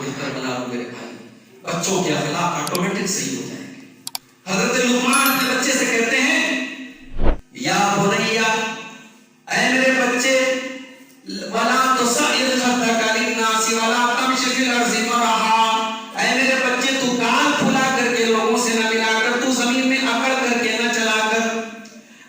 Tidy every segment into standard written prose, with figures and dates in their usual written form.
بہتر بنا لو میرے بھائی، بچوں کے اخلاق آٹومیٹک صحیح ہو جائیں گے۔ حضرت لقمان اپنے بچے سے کہتے ہیں یا بنیا، اے میرے بچے، ولا تصعر خدک للناس ولا تمش فی الارض مرحا، اے میرے بچے تو گال پھلا کر کے لوگوں سے نہ ملا کر، تو زمین میں اکڑ کر کے نہ چلا کر،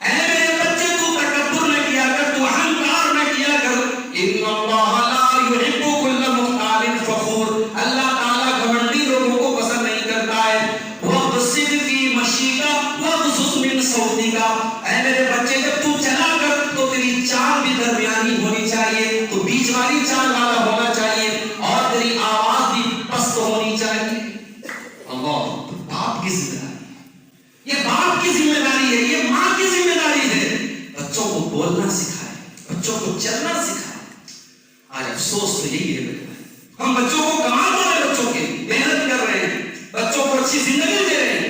اے میرے بچے تو تکبر نہ کیا کر، تو اہنکار نہ کیا کر، ان اللہ لا یحب کل مختال فخور، اللہ تعالیٰ گھمنڈی لوگوں کو پسند نہیں کرتا ہے۔ وَاقْصِدْ فِی مَشْيِكَ وَاغْضُضْ مِنْ صَوْتِكَ، اے میرے بچے جب تو چلا کر تو تیری چال بھی درمیانی ہونی چاہیے، تو بیچ والی چال والا ہونا چاہیے، اور تیری آواز بھی پست ہونی چاہیے۔ اللہ، باپ کی ذمہ داری، یہ باپ کی ذمہ داری ہے، یہ ماں کی ذمہ داری ہے، بچوں کو بولنا سکھائے، بچوں کو چلنا سکھائے۔ آج افسوس تو یہی ہے میرے بھائی، ہم بچوں کو کمال دے رہے ہیں، بچوں کی محنت کر رہے ہیں، بچوں کو اچھی زندگی دے رہے ہیں،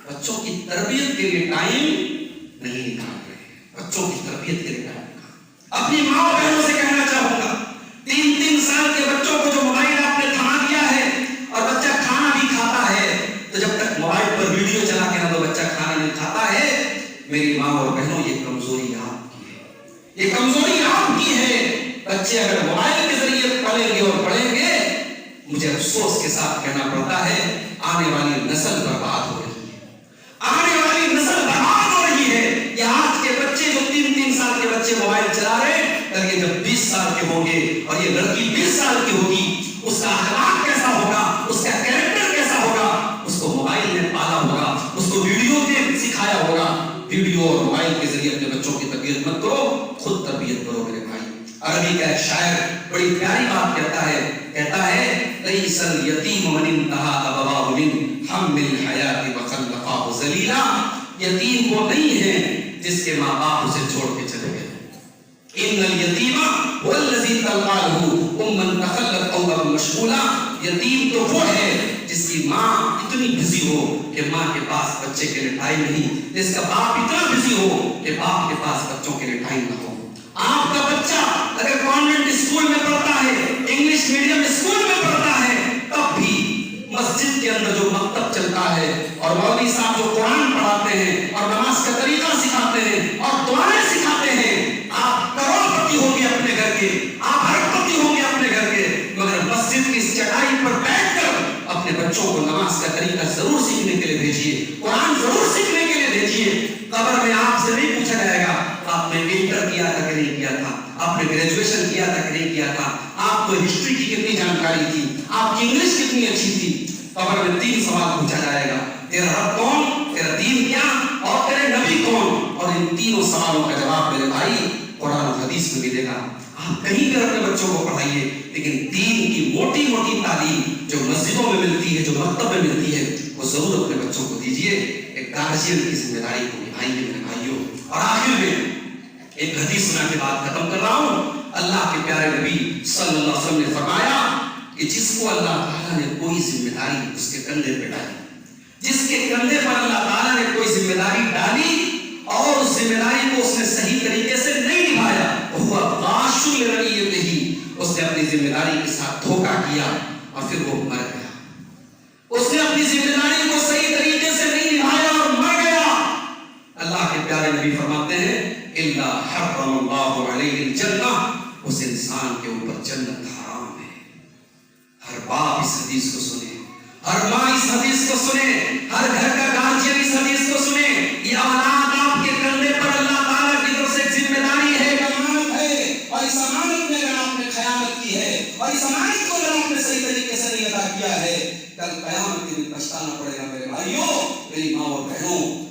بچوں کی تربیت کے لیے ٹائم نہیں نکال رہے ہیں، بچوں کی تربیت کے لیے ٹائم نکال۔ اپنی ماں اور بہنوں سے کہنا چاہوں گا، 3 سال کے بچوں کو جو موبائل آپ نے تھما دیا ہے، اور بچہ کھانا بھی کھاتا ہے، تو جب تک موبائل پر ویڈیو چلا کے نہ دو بچہ کھانا نہیں کھاتا ہے، میری ماں اور بہنوں یہ کمزوری آپ کی ہے، یہ کمزوری آپ کی ہے۔ بچے اگر موبائل کے ذریعے پڑھیں گے اور پڑھیں گے، مجھے افسوس کے ساتھ کہنا پڑتا ہے آنے والی نسل برباد ہو رہی ہے، آنے والی نسل برباد ہو رہی ہے۔ یہ آج کے بچے جو 3 سال کے بچے موبائل چلا رہے ہیں، اگر یہ جب 20 سال کے ہوں گے اور یہ لڑکی 20 سال کی ہوگی، اس کا اخلاق کیسا ہوگا، اس کا کیریکٹر کیسا ہوگا، اس کو موبائل نے پالا ہوگا، اس کو ویڈیو نے سکھایا ہوگا۔ ویڈیو اور موبائل کے ذریعے اپنے بچوں کی تربیت مت کرو، خود تربیت کرو میرے بھائی۔ عربی کا ایک شاعر بڑی پیاری بات کہتا ہے لیس الیتیم من انتہا ابواہ من حمل الحیات وخلقاه ذلیلا، یتیم وہ نہیں ہے جس کے ماں باپ اسے چھوڑ کے چلے گئے۔ ان الیتیم هو الذی تلقى له اما تخلت او ابا مشغولا، یتیم تو وہ ہے جس کی ماں اتنی بزی ہو کہ ماں کے پاس بچے کے لیے ٹائم نہیں، جس کا باپ اتنا بزی ہو کہ باپ کے پاس بچوں کے لیے ٹائم نہ ہو۔ آپ کا بچہ اگر کانوینٹ اسکول میں پڑھتا ہے، انگلش میڈیم اسکول میں پڑھتا ہے، تب بھی مسجد کے اندر جو مکتب چلتا ہے اور مولوی صاحب جو قرآن پڑھاتے ہیں اور نماز کا طریقہ سکھاتے ہیں اور دعائیں سکھاتے ہیں، آپ کروڑپتی ہوں گے اپنے گھر کے، آپ اربپتی ہوں گے اپنے گھر کے، مگر مسجد کی اس چٹائی پر بیٹھ کر اپنے بچوں کو نماز کا طریقہ ضرور سیکھنے کے لیے بھیجیے، قرآن ضرور سیکھنے کے لیے بھیجیے۔ قبر میں آپ سے نہیں پوچھا جائے گا آپ نے انٹر کیا تھا کہ نہیں کیا تھا، آپ نے گریجویشن کیا تھا کہ نہیں کیا تھا، آپ کو ہسٹری کی کتنی جانکاری تھی، آپ کی انگلش کتنی اچھی تھی۔ قبر میں 3 سوال پوچھا جائے گا، تیرا رب کون، تیرا دین کیا، اور تیرے نبی کون، اور ان تینوں سوالوں کا جواب میرے بھائی قرآن و حدیث میں ملے گا۔ آپ کہیں بھی اپنے بچوں کو پڑھائیے، لیکن دین کی موٹی موٹی تعلیم جو مسجدوں میں ملتی ہے، جو مکتب میں ملتی ہے، وہ ضرور اپنے بچوں کو دیجیے۔ ایک گارجین کی ذمہ داری کو نبھائیے میرے بھائیوں۔ اور آخر میں ایک حدیث سنا کے بعد ختم کر رہا ہوں۔ اللہ کے پیارے نبی صلی اللہ علیہ وسلم نے فرمایا کہ جس کو اللہ تعالیٰ نے کوئی ذمہ داری اس کے کندھے پہ ڈالی، جس کے کندھے پر اللہ تعالیٰ نے کوئی ذمہ داری ڈالی اور اس ذمہ داری کو اس نے صحیح طریقے سے نہیں نبھایا، وہ غاش لرعیتہ، اس نے اپنی ذمہ داری کے ساتھ دھوکہ کیا اور پھر وہ مر گیا۔ اس نے اپنی ذمہ داری کو صحیح طریقے سے نہیں نبھایا اور مر گیا۔ اللہ کے پیارے نبی فرماتے ہیں الا حرم اللہ علیہ الجنہ، اس انسان کے اوپر جنت حرام ہے۔ ہر باپ اس حدیث کو سنے، ہر ماں اس حدیث کو سنے، ہر گھر کا گارجین اس حدیث کو سنے۔ یہ اولاد آپ کے کندھے پر اللہ تعالیٰ کی طرف سے ایک ذمہ داری ہے، ایک امانت ہے، اور اس امانت میں اگر آپ نے خیانت کی ہے اور اس امانت کو اگر آپ نے صحیح طریقے سے نہیں ادا کیا ہے، کل قیامت کے دن پچھتانا پڑے گا میرے بھائیوں، میری ماں اور بہنوں۔